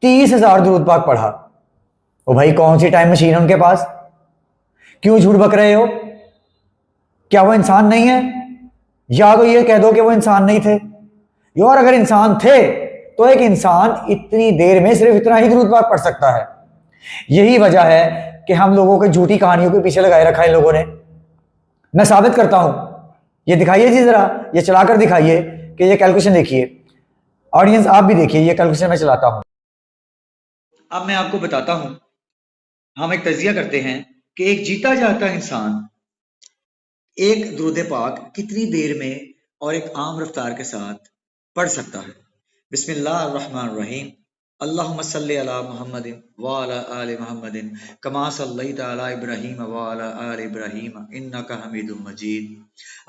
30,000 दुरूद पाक पढ़ा। ओ भाई, कौन सी टाइम मशीन है उनके पास? क्यों झूठ बक रहे हो? क्या वो इंसान नहीं है? या तो ये कह दो कि वो इंसान नहीं थे। यार अगर इंसान थे तो एक इंसान इतनी देर में सिर्फ इतना ही दुरूद पाक पढ़ सकता है। यही वजह है कि हम लोगों को झूठी कहानियों के पीछे लगाए रखा है इन लोगों ने। मैं साबित करता हूं, ये दिखाइए जी, जरा ये चलाकर दिखाइए कि ये कैलकुलेशन देखिए। ऑडियंस आप भी देखिए, ये कैलकुलेशन मैं चलाता हूं। अब मैं आपको बताता हूं, हम एक तजिया करते हैं कि एक जीता जागता इंसान एक दुरूद पाक कितनी देर में और एक आम रफ्तार के साथ पढ़ सकता है। बिस्मिल्लाहिर्रहमानिर्रहीम। अल्लाहुम्मा सल्ली अला मुहम्मदिन व अला आलि मुहम्मदिन कमा सल्लैता अला इब्राहीम व अला आलि इब्राहीम इन्नका हमीदुम मजीद।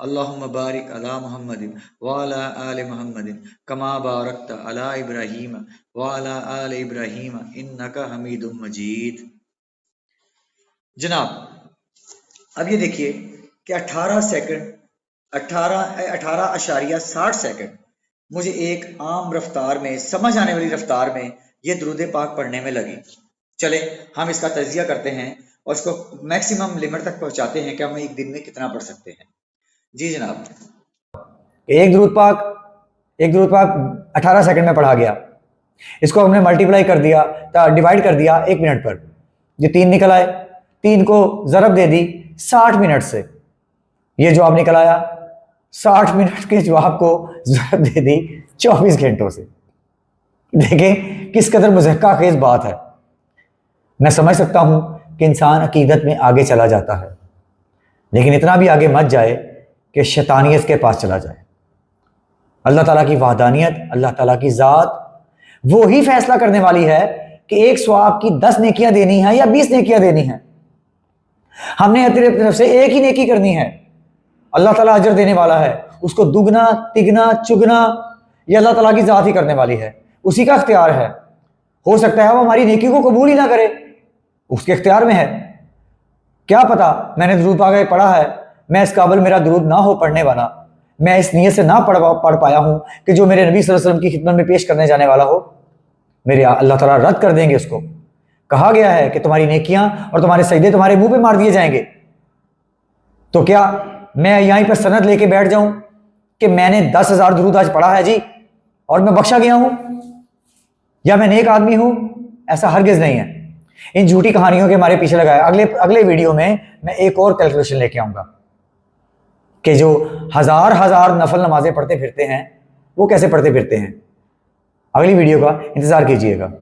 अल्लाहुम्मा बारिक अला मुहम्मदिन व अला आलि मुहम्मदिन कमा बारकता अला इब्राहीम व अला आलि इब्राहीम इन्नका हमीदुम मजीद। जनाब, अब ये देखिए कि 18 सेकंड 18.60 सेकंड मुझे एक आम रफ्तार में, समझ आने वाली रफ्तार में ये दुरूद पाक पढ़ने में लगी। चले हम इसका तजिया करते हैं और इसको मैक्सिमम लिमिट तक पहुंचाते हैं कि हम एक दिन में कितना पढ़ सकते हैं। जी जनाब, एक दुरूद पाक 18 सेकंड में पढ़ा गया। इसको हमने मल्टीप्लाई कर दिया, डिवाइड कर दिया 1 मिनट पर। ये 3 निकल आए, 3 को ज़रब दे दी 60 मिनट से। ये जवाब निकल आया। 60 मिनट के जवाब को ज़रब दे दी 24 घंटों से। देखें किस कदर मुज़हका खेज बात है। मैं समझ सकता हूं कि इंसान अकीदत में आगे चला जाता है, लेकिन इतना भी आगे मत जाए कि शैतानियत के पास चला जाए। अल्लाह ताला की वहदानियत, अल्लाह ताला की ज़ात वो ही फैसला करने वाली है कि एक सवाब की 10 नेकियां देनी है या 20 नेकियां देनी है। हमने अपनी तरफ से एक ही नेकी करनी है। अल्लाह ताला अजर देने वाला है, उसको दुगना तिगना चुगना ये अल्लाह ताला की ज़ात ही करने वाली है, उसी का इख्तियार है। हो सकता है वो हमारी नेकी को कबूल ही ना करे, उसके इख्तियार में है। क्या पता मैंने दुरूद पाक पढ़ा है, मैं इस काबिल मेरा दुरूद ना हो पढ़ने वाला, मैं इस नीयत से ना पढ़ पाया हूं कि जो मेरे नबी सल्लल्लाहु अलैहि वसल्लम की खिदमत में पेश करने जाने वाला हो, मेरे अल्लाह ताला रद्द कर देंगे उसको। कहा गया है कि तुम्हारी नेकियां और तुम्हारे सजदे तुम्हारे मुंह पे मार दिए जाएंगे। तो क्या मैं यहीं पर सनद लेके बैठ जाऊं कि मैंने 10,000 दुरूद आज पढ़ा है जी और मैं बख्शा गया हूं या मैं नेक आदमी हूं? ऐसा हरगिज नहीं है। इन झूठी कहानियों के हमारे पीछे लगाया। अगले वीडियो में मैं एक और कैलकुलेशन लेके आऊंगा कि जो हजार नफल नमाजें पढ़ते फिरते हैं वो कैसे पढ़ते फिरते हैं। अगली वीडियो का इंतजार कीजिएगा।